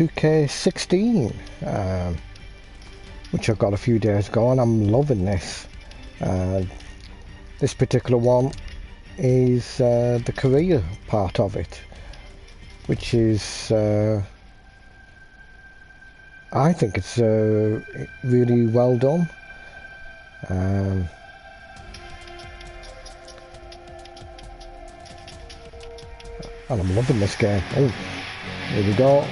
2K16, which I got a few days ago, and I'm loving this. This particular one is the career part of it, which is I think it's really well done. And I'm loving this game. Oh, here we go.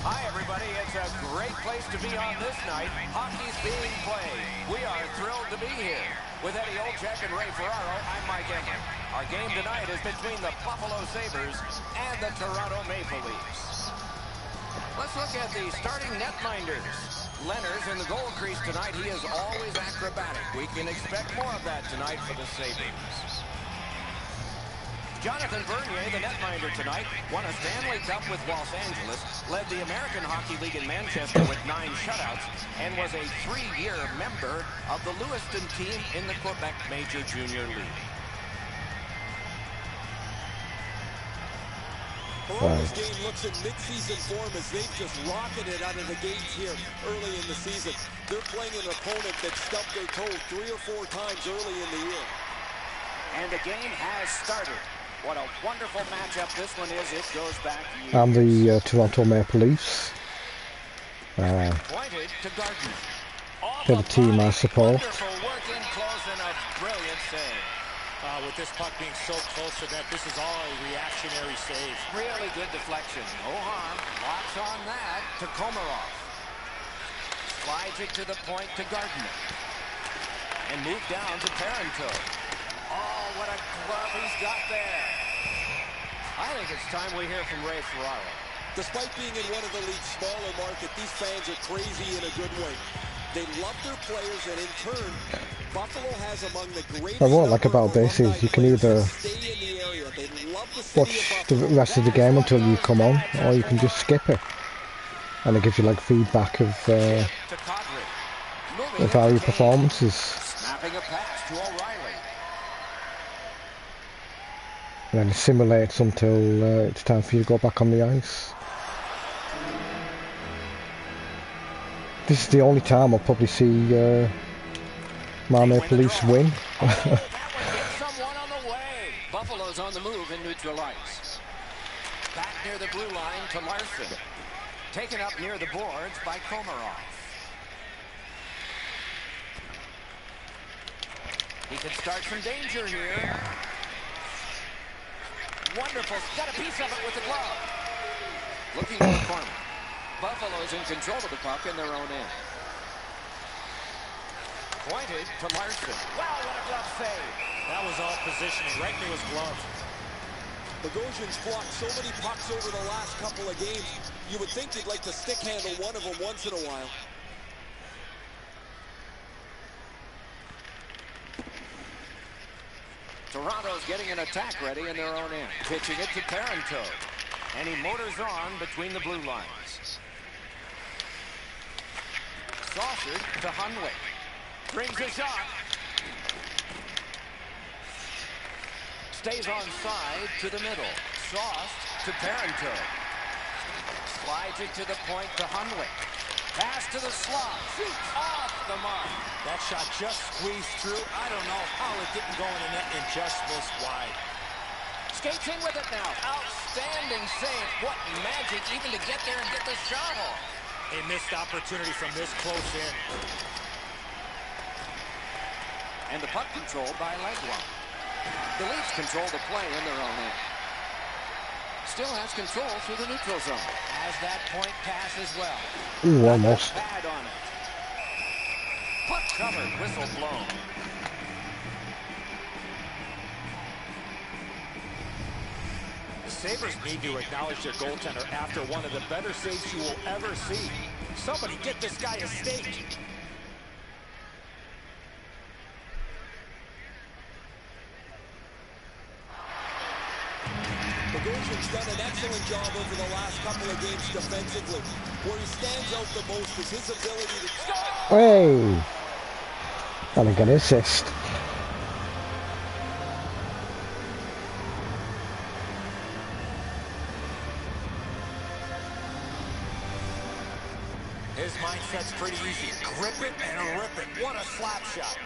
Hi everybody, it's a great place to be on this night. Hockey's being played. We are thrilled to be here. With Eddie Olczyk and Ray Ferraro, I'm Mike Emmer. Our game tonight is between the Buffalo Sabres and the Toronto Maple Leafs. Let's look at the starting netminders. Leonard's in the goal crease tonight. He is always acrobatic. We can expect more of that tonight for the Sabres. Jonathan Bernier, the netminder tonight, won a Stanley Cup with Los Angeles, led the American Hockey League in Manchester with 9 shutouts, and was a 3-year member of the Lewiston team in the Quebec Major Junior League. Toronto's game looks in mid-season form as they've just rocketed out of the gates here early in the season. They're playing an opponent that stubbed their toe 3 or 4 times early in the year. And the game has started. What a wonderful matchup this one is. It goes back years. I'm the Toronto Maple Leafs. Pointed to Gardner. They're the team I support. Wonderful work in close and a brilliant save. With this puck being so close to net, this is all a reactionary save. Really good deflection. No harm. Locks on that to Komarov. Slides it to the point to Gardner. And move down to Parenteau. Oh, what a glove he's got there. I think it's time we hear from Ray Ferraro. Despite being in one of the league's smaller market, these fans are crazy in a good way. They love their players, and in turn, Buffalo has among the greatest. What I like about this is you can either watch the rest of the game until you come on, or you can just skip it, and it gives you like feedback of how your performance is. Snapping a pass to O'Reilly. And then it simulates until it's time for you to go back on the ice. This is the only time I'll probably see my Maple Leafs win. Someone on the way. Buffalo's on the move in neutral ice. Back near the blue line to Larson. Taken up near the boards by Komarov. He can start some danger here. Wonderful. Got a piece of it with the glove. Looking to the corner. Buffalo's in control of the puck in their own end. Pointed to Larson. Wow, what a glove save. That was all positioning, right into his glove. Bogosian's blocked so many pucks over the last couple of games, you would think he'd like to stick handle one of them once in a while. Toronto's getting an attack ready in their own end. Pitching it to Parenteau. And he motors on between the blue lines. Saucered to Hunwick. Brings a shot. Stays on side to the middle. Sauced to Parenteau. Slides it to the point to Hunwick. Pass to the slot. Shoots off the mark. That shot just squeezed through. I don't know how it didn't go in the net and just missed wide. Skates in with it now. Outstanding save. What magic even to get there and get the shot off. A missed opportunity from this close in. And the puck controlled by Leglois. The Leafs control the play in their own end. Still has control through the neutral zone. As that point pass as well. Ooh, almost. Pad on it. Puck covered. Whistle blown. The Sabres need to acknowledge their goaltender after one of the better saves you will ever see. Somebody get this guy a steak. Bogosian's done an excellent job over the last couple of games defensively. Where he stands out the most is his ability to score. Hey! And I got an assist. His mindset's pretty easy. Grip it and rip it. What a slap shot.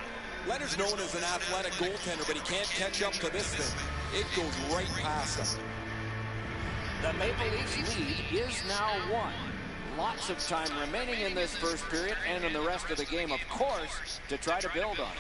Leonard's known as an athletic goaltender, but he can't catch up to this thing. It goes right past him. The Maple Leafs lead is now 1. Lots of time remaining in this first period and in the rest of the game, of course, to try to build on it.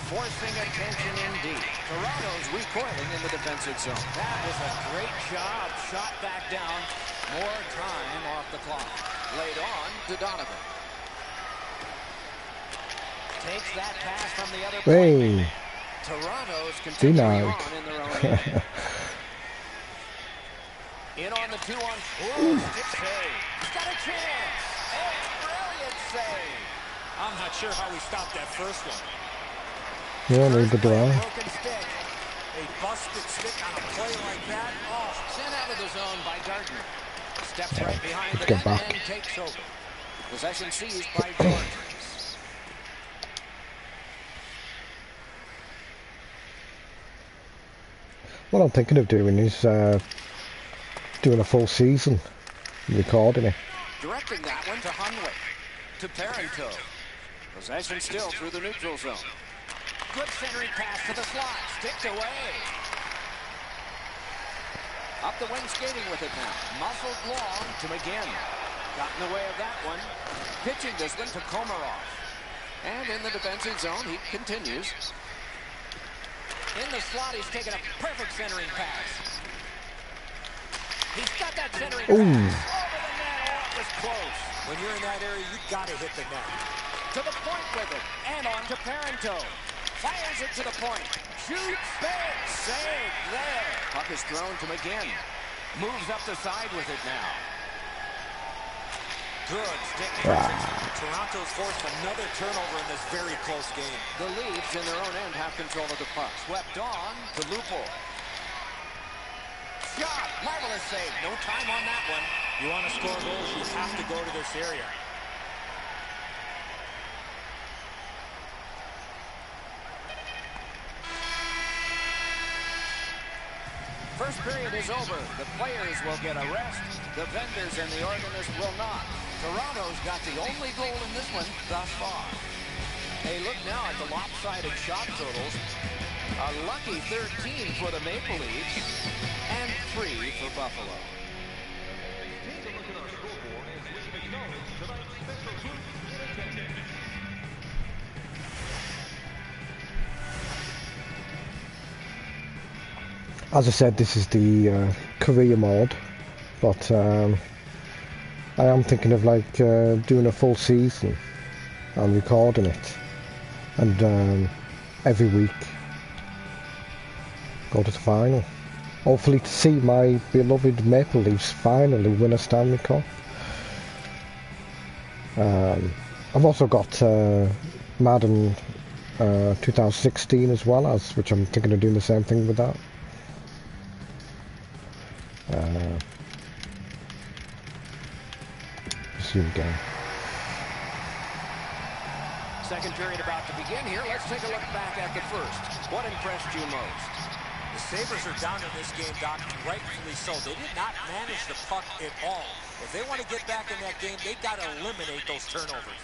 Forcing attention indeed. Toronto's recoiling in the defensive zone. That was a great job. Shot back down. More time off the clock. Laid on to Donovan. Takes that pass from the other point. Hey! Toronto's continuing Denied. on in their own end. In on the 2-on. Ooh, stick save. He's got a chance. A brilliant save. I'm not sure how we stopped that first one. Yeah, leave the door. Broken stick. A busted stick on a play like that. Oh, Sent out of the zone by Gardner. Steps right behind the Get net back. and takes over. Possession seized by George. What I'm thinking of doing is doing a full season, recording it. Directing that one to Hunwick. To Parento. Possession still through the neutral zone. Good centering pass to the slot. Sticked away. Up the wing skating with it now. Muscled long to McGinn. Got in the way of that one. Pitching this one to Komarov. And in the defensive zone, he continues. In the slot, he's taken a perfect centering pass. He's got that centering pass. Over the net. Oh, it was close. when you're in that area, you've got to hit the net. To the point with it. And on to Parento. Fires it to the point. Shoots. Big save there. Puck is thrown to McGinn. Moves up the side with it now. Good stick presence. Toronto's forced another turnover in this very close game. The Leafs in their own end have control of the puck. Swept on to Lupo. Shot. Marvelous save. No time on that one. You want to score goals, you have to go to this area. First period is over. The players will get a rest. The vendors and the organist will not. Toronto's got the only goal in this one thus far. A look now at the lopsided shot totals. A lucky 13 for the Maple Leafs and 3 for Buffalo. Take a look at our scoreboard as we acknowledge tonight's special group in attendance. As I said, this is the career mode, but I am thinking of like doing a full season and recording it, and every week go to the final. Hopefully to see my beloved Maple Leafs finally win a Stanley Cup. I've also got Madden 2016 as well, which I'm thinking of doing the same thing with that. See you again. Second period about to begin here. Let's take a look back at the first. What impressed you most? The Sabres are down in this game, Doc, and rightfully so. They did not manage the puck at all. If they want to get back in that game, they've got to eliminate those turnovers.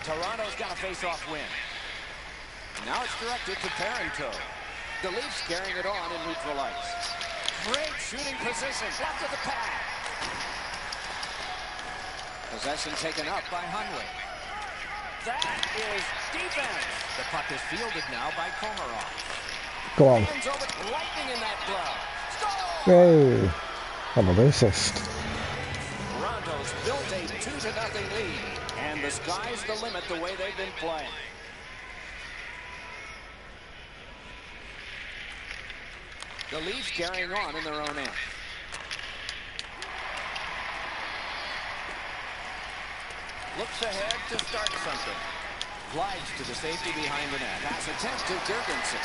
Toronto's got a face-off win. Now it's directed to Parento. The Leafs carrying it on in neutral ice. Great shooting position. Left of the pad. Possession taken up by Hunwick. That is defense. The puck is fielded now by Komarov. Go on. Hands over, lightning in that glove. Score! Yay! Another assist. Toronto's built a 2-0 lead. And the sky's the limit the way they've been playing. The Leafs carrying on in their own end. Looks ahead to start something. Glides to the safety behind the net. Pass attempt to Jurgensen.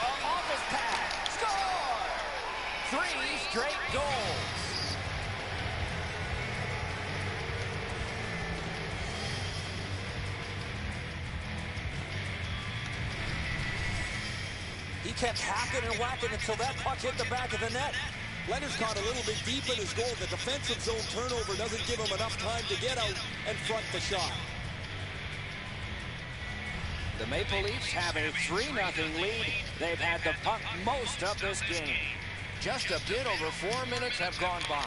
Off his pad. Score! 3 straight goals. He kept hacking and whacking until that puck hit the back of the net. Leonard's caught a little bit deep in his goal. The defensive zone turnover doesn't give him enough time to get out and front the shot. The Maple Leafs have a 3-0 lead. They've had the puck most of this game. Just a bit over 4 minutes have gone by.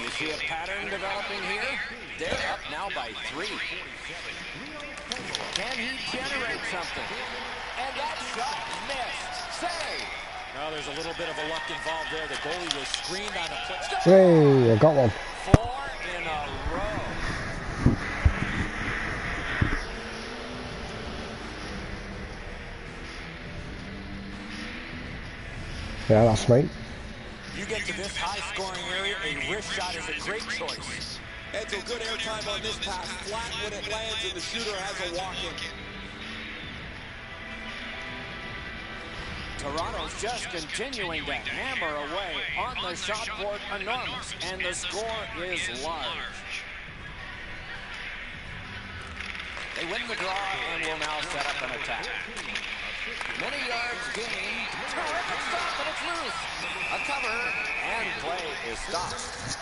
You see a pattern developing here? They're up now by 3. Can he generate something? And that shot missed. Save. Well, there's a little bit of a luck involved there. The goalie was screened on a play. Hey, I got one. 4 in a row. Yeah, that's me. You get to this high-scoring area, a wrist shot is a great choice. Ed's a good airtime on this pass. Flat when it lands, and the shooter has a walk-in. Toronto's just continuing to hammer away on the shot board, enormous, and the score is large. They win the draw and will now set up an attack. Many yards gained. Terrific stop, and it's loose. A cover, and play is stopped.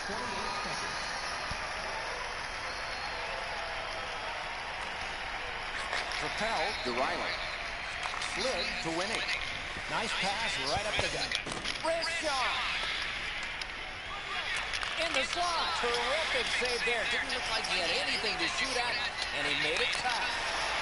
Propelled to Riley. Slid to Winnie. Nice pass right up the gut. Wrist shot. In the slot. Terrific save there. Didn't look like he had anything to shoot at, and he made it tough.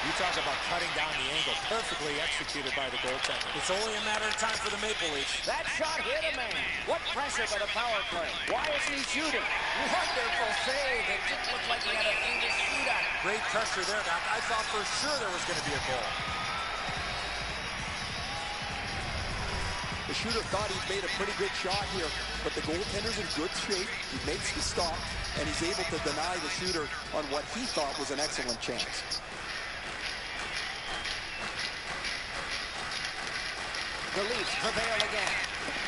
You talk about cutting down the angle. Perfectly executed by the goaltender. It's only a matter of time for the Maple Leafs. That shot hit a man. What pressure by the power play. Why isn't he shooting? Wonderful save. It didn't look like he had a thing to shoot at. Great pressure there, Doc. I thought for sure there was going to be a goal. The shooter thought he'd made a pretty good shot here, but the goaltender's in good shape. He makes the stop, and he's able to deny the shooter on what he thought was an excellent chance. The Leafs prevail again.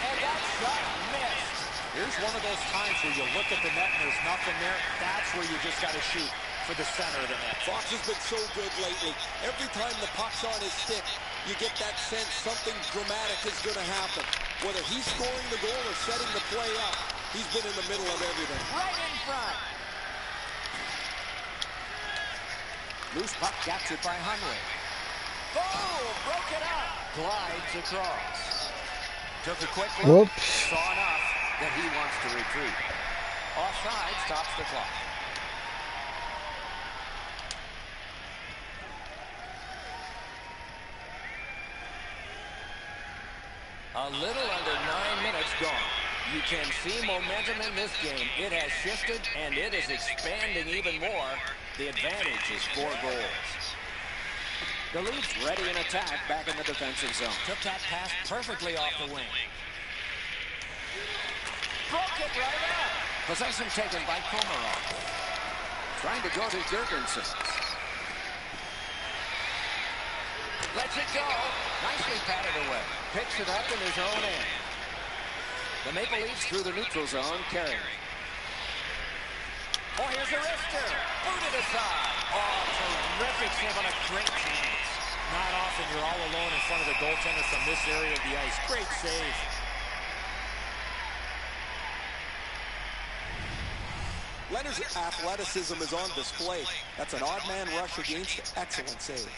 And that shot missed. Here's one of those times where you look at the net and there's nothing there. That's where you just got to shoot for the center of the net. Fox has been so good lately. Every time the puck's on his stick, you get that sense something dramatic is going to happen. Whether he's scoring the goal or setting the play up, he's been in the middle of everything. Right in front. Loose puck captured by Hunley. Oh, broke it up. Glides across. Took a quick look. Whoops. Saw enough that he wants to retreat. Offside stops the clock. A little under 9 minutes gone. You can see momentum in this game. It has shifted, and it is expanding even more. The advantage is 4 goals. The Leafs ready in attack back in the defensive zone. Took that pass perfectly off the wing. Broke it right up. Possession taken by Komarov. Trying to go to Jurgensen. Lets it go. Nicely patted away. Picks it up in his own end. The Maple Leafs through the neutral zone carrying. Oh, here's a wrister. Booted aside. Oh, terrific save on a great chance. Not often you're all alone in front of the goaltender from this area of the ice. Great save. Leonard's athleticism is on display. That's an odd man rush against. Excellent save.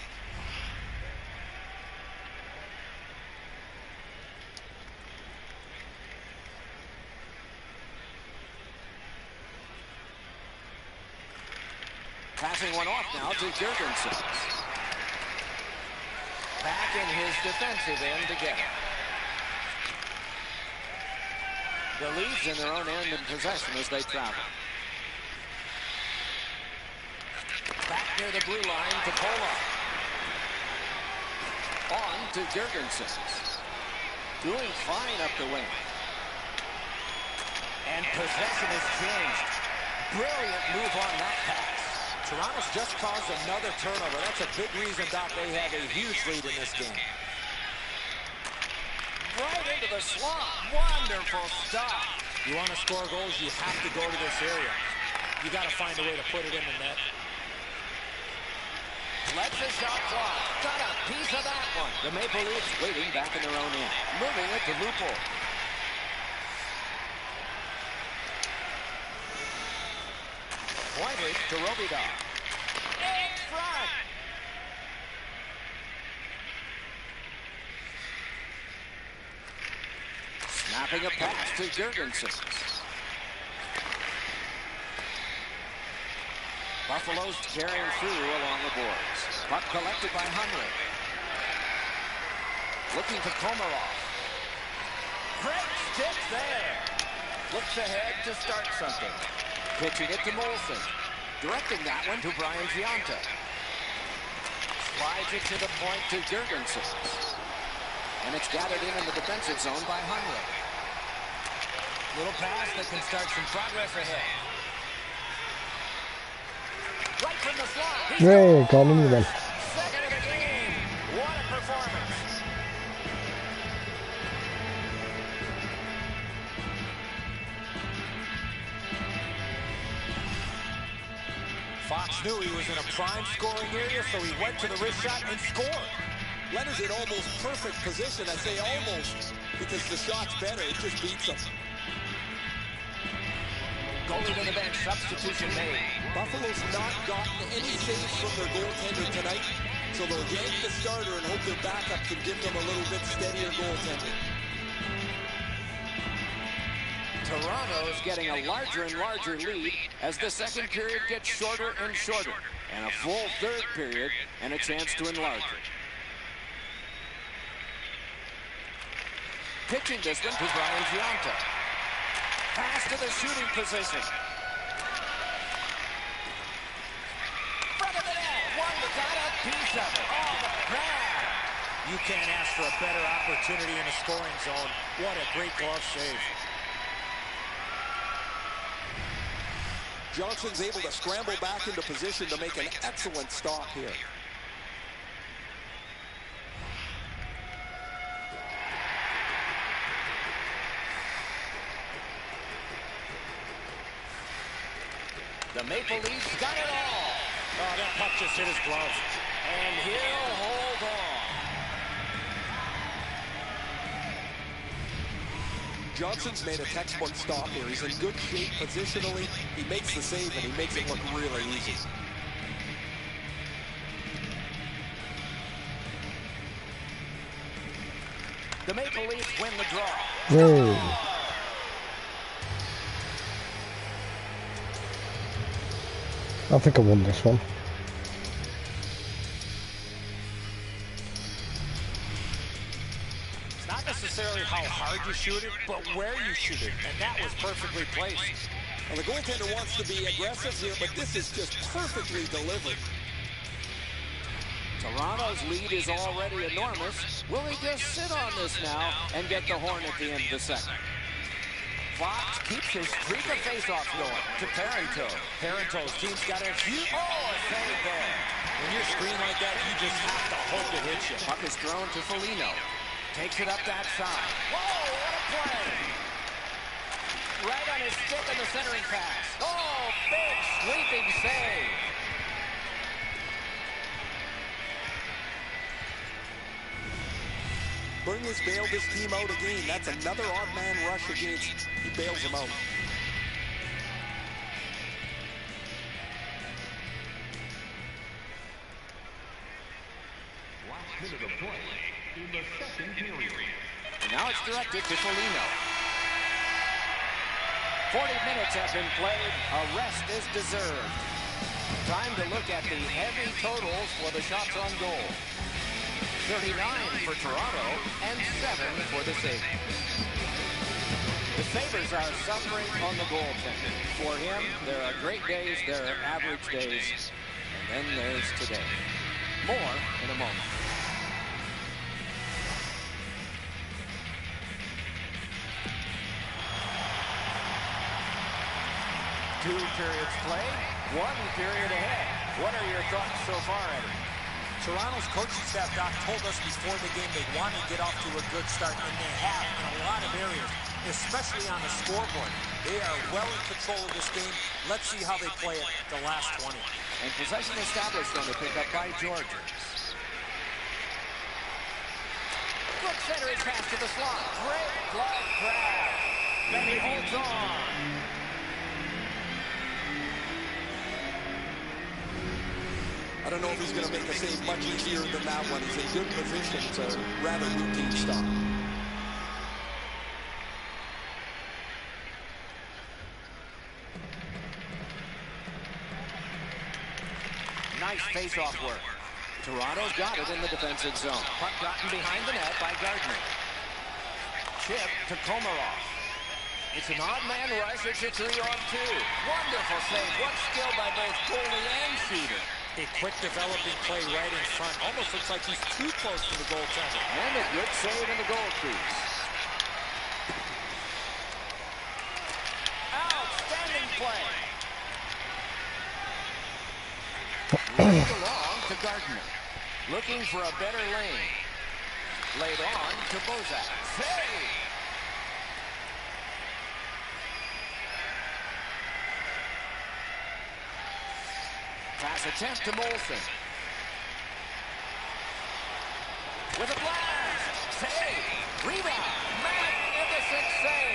Passing one off now to Jurgensen. Back in his defensive end together. The Leafs in their own end in possession as they travel. Back near the blue line to Polak. On to Jurgensen. Doing fine up the wing. And possession has changed. Brilliant move on that pass. Toronto's just caused another turnover. That's a big reason, Doc, they have a huge lead in this game. Right into the slot. Wonderful stop. You want to score goals, you have to go to this area. You got to find a way to put it in the net. Lets the shot fly. Got a piece of that one. The Maple Leafs waiting back in their own end. Moving it to Lupul. Pointed to Robida. In front. Snapping a pass to Jurgensen. Buffalo's carrying through along the boards. Puck collected by Hunley. Looking for Komarov. Great stick there. Looks ahead to start something. Pitching it to Molson. Directing that one to Brian Giunta. Slides it to the point to Jurgensen. And it's gathered in the defensive zone by Hunley. Little pass that can start some progress ahead. Right from the slot. Yeah, got him again. Second of the game. What a performance. Fox knew he was in a prime scoring area, so he went to the wrist shot and scored. Leonard's in almost perfect position. I say almost because the shot's better. It just beats him. Goalie to the bench. Substitution made. Buffalo's not gotten any saves from their goaltender tonight, so they'll yank the starter and hope their backup can give them a little bit steadier goaltender. Toronto's getting a larger and larger lead as the second period gets shorter and shorter. And a full third period and a chance to enlarge it. Pitching this one to Brian Giunta. Pass to the shooting position. Front of the net. One that got a piece of it. Oh, the grab. You can't ask for a better opportunity in a scoring zone. What a great glove save. Johnson's able to scramble back into position to make an excellent stop here. The Maple Leafs got it all. Oh, that puck just hit his glove. And he'll hold on. Johnson's made a textbook stop here. He's in good shape positionally. He makes the save, and he makes it look really easy. The Maple Leafs win the draw. Whoa. I think I won this one. It's not necessarily how hard you shoot it, but where you shoot it, and that was perfectly placed. Well, the goaltender wants to be aggressive here, but this is just perfectly delivered. Toronto's lead is already enormous. Will he just sit on this now and get the horn at the end of the second? Fox keeps his streak of faceoffs going to Parenteau. Parenteau's team's got a huge... Oh, a save there. When you're screened like that, you just have to hope it hits you. Puck is thrown to Foligno. Takes it up that side. Whoa, what a play. Right on his stick in the centering pass. Oh, big sweeping save. Bernie has bailed his team out again. That's another odd man rush against. He bails him out. Last minute of play in the second period. And now it's directed to Foligno. 40 minutes have been played. A rest is deserved. Time to look at the heavy totals for the shots on goal. 39 for Toronto and 7 for the Sabres. The Sabres are suffering on the goaltender. For him, there are great days, there are average days, and then there's today. More in a moment. 2 periods played, 1 period ahead. What are your thoughts so far, Eddie? Toronto's coaching staff, Doc, told us before the game they want to get off to a good start, and they have in a lot of areas, especially on the scoreboard. They are well in control of this game. Let's see how they play it the last 20. And possession established on the pickup by Georgians. Good centering pass to the slot. Great glove grab. And he holds on. I don't know if he's going to make a save much easier than that one. He's in good position. It's a rather routine stop. Nice face-off work. Toronto's got it in the defensive zone. Puck gotten behind the net by Gardner. Chip to Komarov. It's an odd-man rush. It's a 3-on-2. Wonderful save. What skill by both goalie and shooter. A quick developing play right in front. Almost looks like he's too close to the goaltender. And a good save in the goal crease. Outstanding play. Laid along to Gardner. Looking for a better lane. Laid on to Bozak. Save! Pass attempt to Molson. With a blast! Save! Rebound! Magnificent save!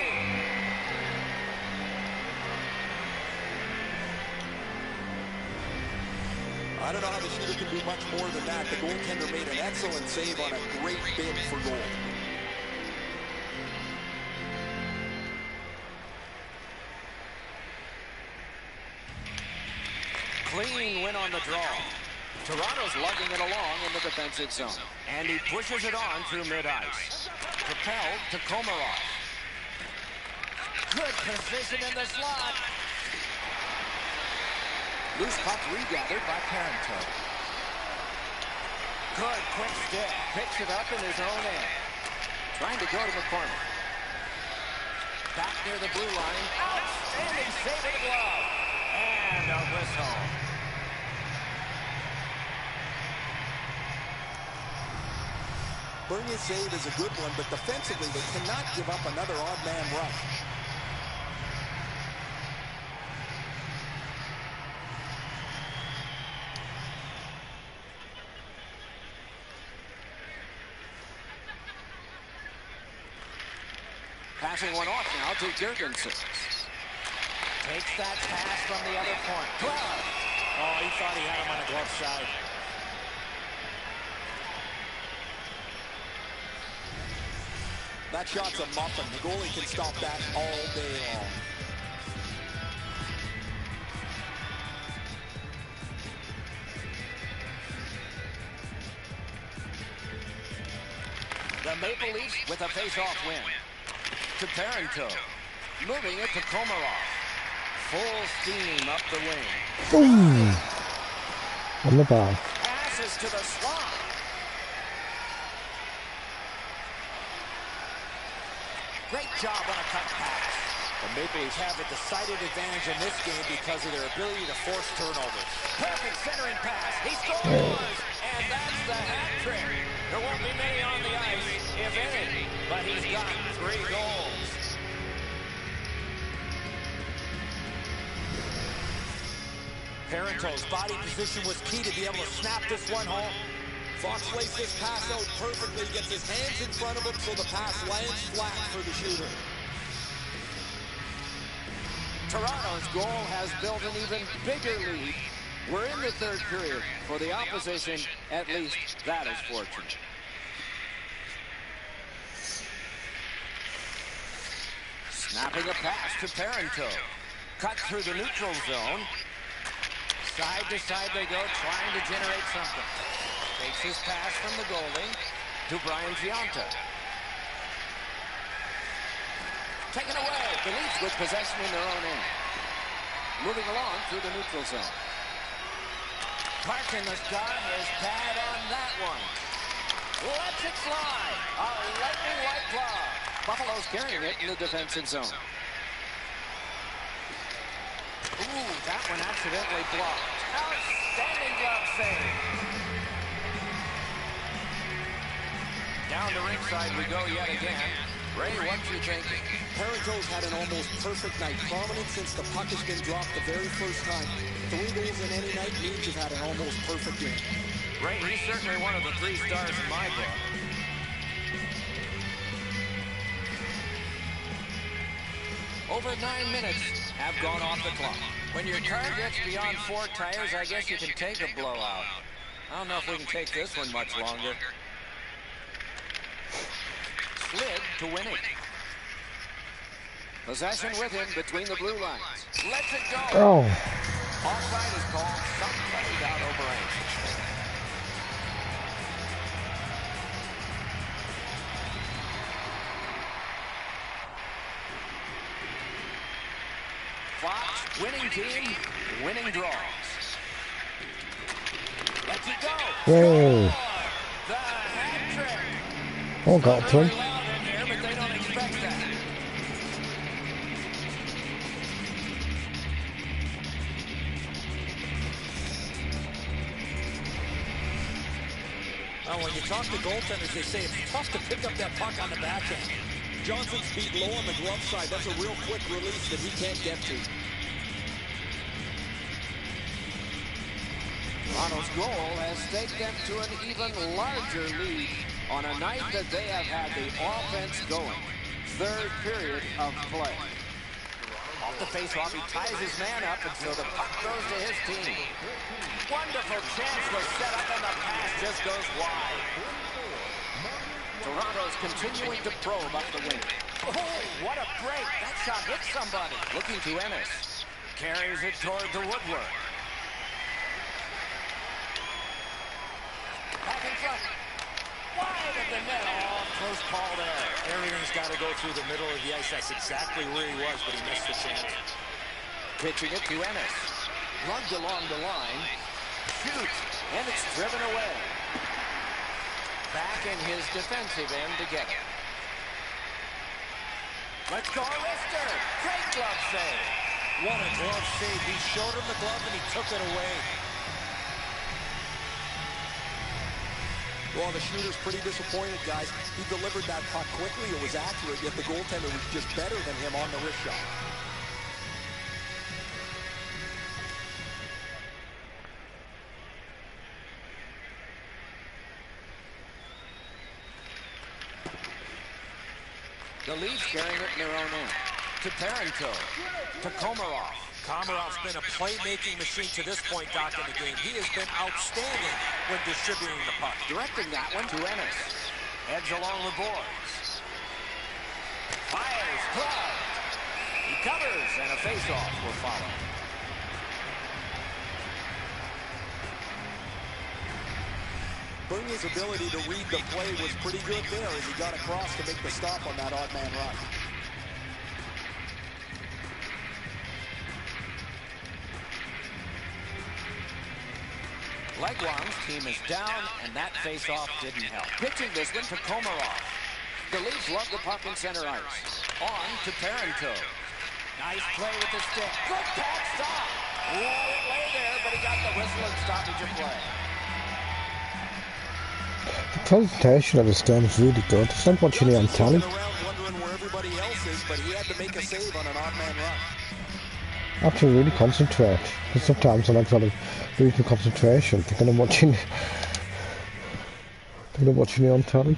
I don't know how the shooter can do much more than that. The goaltender made an excellent save on a great bid for goal. Clean win on the draw. Toronto's lugging it along in the defensive zone. And he pushes it on through mid-ice. Propelled to Komarov. Good position in the slot. Loose puck regathered by Parento. Good quick stick. Picks it up in his own end. Trying to go to McCormick. Back near the blue line. Outstanding save of the glove. And a whistle. Bernier's save is a good one, but defensively they cannot give up another odd man rush. Passing one off now to Jurgensen. Takes that pass from the other point. Glove. Oh, he thought he had him on the glove side. That shot's a muffin. The goalie can stop that all day long. The Maple Leafs with a face-off win. To Parento. Moving it to Komarov. Full steam up the wing. Boom! On the bar. Passes to the slot. Great job on a cut pass. The Maple Leafs have a decided advantage in this game because of their ability to force turnovers. Perfect centering pass. He scores! And that's the hat trick. There won't be many on the ice, if any, but he's got 3 goals. Parento's body position was key to be able to snap this one home. Fox lays this pass out perfectly, gets his hands in front of him so the pass lands flat for the shooter. Toronto's goal has built an even bigger lead. We're in the 3rd period. For the opposition, at least that is fortunate. Snapping a pass to Parento. Cut through the neutral zone. Side to side they go, trying to generate something. Takes his pass from the goalie to Brian Giunta. Taken away. The Leafs with possession in their own end. Moving along through the neutral zone. Parkin's got his pad on that one. Lets it slide. A lightning-like glove. Buffalo's carrying it in the defensive zone. that one accidentally blocked. Outstanding glove save. Down to ringside we go yet again. Ray, what you thinking? Parenteau's had an almost perfect night. Prominent since the puck has been dropped the very first time. 3 goals in any night means you've had an almost perfect game. Ray, he's certainly one of the 3 stars in my book. Over 9 minutes have gone off the clock. When your car gets beyond 4 tires, I guess you can take a blowout. I don't know if we can take this one much longer. Slid to winning. Possession with him between the blue lines. Lets it go. Oh. Offside is called. Somebody down over range. Fox, winning team, winning draws. Lets it go. Whoa. Score! The hat trick. Oh, got to him. Loud in here, but they don't expect that. Well, when you talk to goaltenders, they say it's tough to pick up that puck on the backhand. Johnson's feet low on the glove side. That's a real quick release that he can't get to. Toronto's goal has taken them to an even larger lead on a night that they have had the offense going. 3rd period of play. Off the faceoff, he ties his man up, and so the puck goes to his team. Wonderful chance was set up, and the pass just goes wide. Toronto's continuing to probe up the wing. Oh, what a break. That shot hit somebody. Looking to Ennis. Carries it toward the woodwork. Back in front. Wide of the net. Oh, close call there. Everything's got to go through the middle of the ice. That's exactly where he was, but he missed the chance. Pitching it to Ennis. Lugged along the line. Shoots. And it's driven away. Back in his defensive end to get it. Let's go, Lister. Great glove save. What a glove save. He showed him the glove, and he took it away. Well, the shooter's pretty disappointed, guys. He delivered that puck quickly. It was accurate, yet the goaltender was just better than him on the wrist shot. The Leafs carrying it in their own end. To Parenteau. To Komarov. Komarov's been a playmaking machine to this point, Doc, in the game. He has been outstanding when distributing the puck. Directing that one to Ennis. Edge along the boards. Fires. Glove. He covers, and a face-off will follow. Bernier's ability to read the play was pretty good there as he got across to make the stop on that odd man run. Legwang's team is down, and that face-off didn't help. Pitching this one to Komarov. The Leafs love the puck in center ice. On to Parenteau. Nice play with the stick. Good pad stop. Oh, it lay there, but he got the whistle and stoppage of play. The presentation of this game is really good. It's like watching it on telly. Wondering where everybody else is, but he had to make a save on an odd man run. I have to really concentrate. Because sometimes I'm not really losing concentration. Thinking I'm watching it on telly.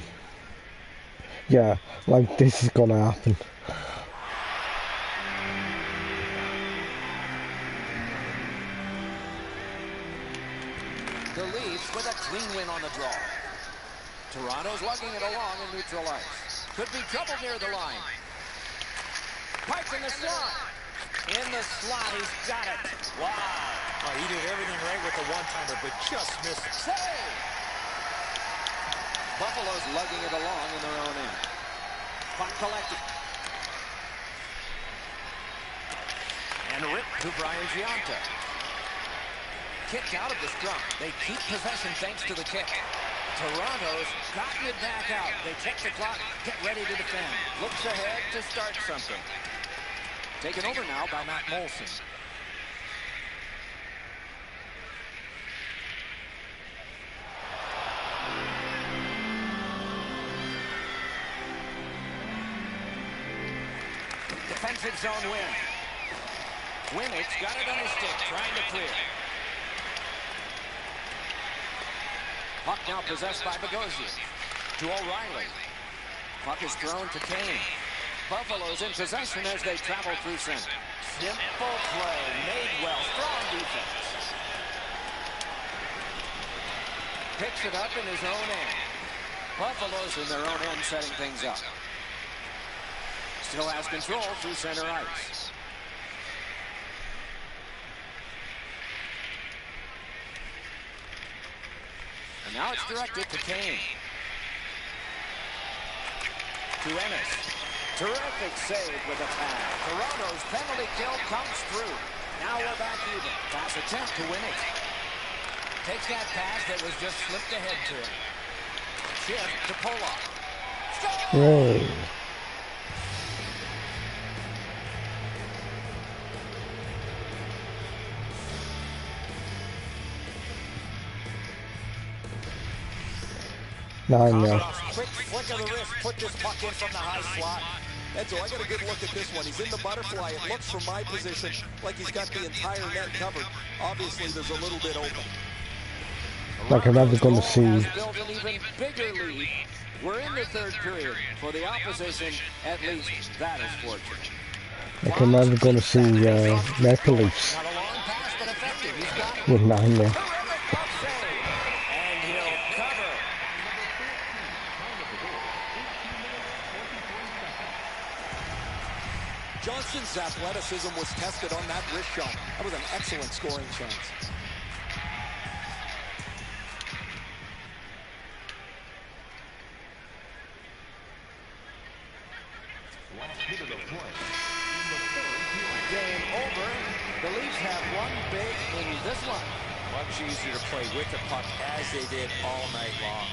Yeah, like this is gonna happen. The Leafs with a clean win on the draw. Toronto's lugging it along in neutral ice. Could be trouble near the line. Pipes in the slot. In the slot, he's got it. Wow. Oh, he did everything right with the one-timer, but just missed it. Save. Buffalo's lugging it along in their own end. Puck collected. And ripped to Brian Giunta. Kicked out of the scrum. They keep possession thanks to the kick. Toronto's gotten it back out. They check the clock, get ready to defend. Looks ahead to start something. Taken over now by Matt Molson. offensive zone win. Winnick's got it on his stick, trying to clear. Puck now possessed by Bogosian. To O'Reilly. Puck is thrown to Kane. Buffalo's in possession as they travel through center. Simple play, made well, strong defense. Picks it up in his own end. Buffalo's in their own end setting things up. Still has control through center ice. And now it's directed to Kane. To Ennis. Terrific save with a pass. Toronto's penalty kill comes through. Now we're back even. Pass attempt to win it. Takes that pass that was just slipped ahead to him. Shift to Pollock. Whoa. Nine now. Quick flick of the wrist, put this puck in from the high slot. Enzo, I got a good look at this one. He's in the butterfly. It looks from my position like he's got the entire net covered. Obviously, there's a little bit open. Like I'm never going to see. Built an even bigger lead. We're in the third period. For the opposition, at least that is fortunate. Like I'm never going to see Maple Leafs Not a long pass, but effective. He's got it. with 9 now. And he'll cover. Johnson's athleticism was tested on that wrist shot. That was an excellent scoring chance. Game over. The Leafs have won big in this one. Much easier to play with the puck as they did all night long.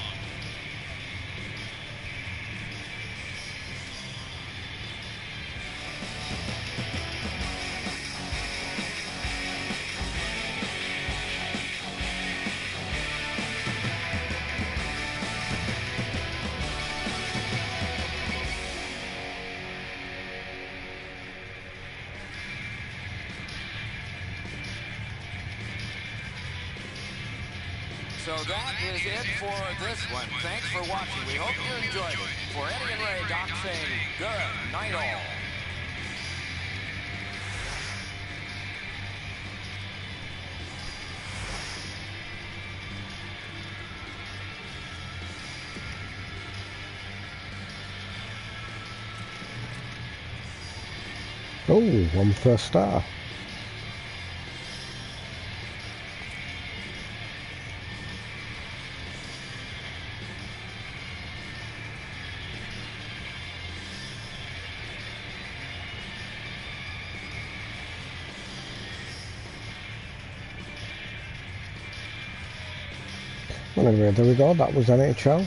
So that is it for this one. Thanks for watching. We hope you enjoyed it. For Eddie and Ray, Doc saying good night all. Oh, 1 first star. Well, anyway, there we go. That was NHL.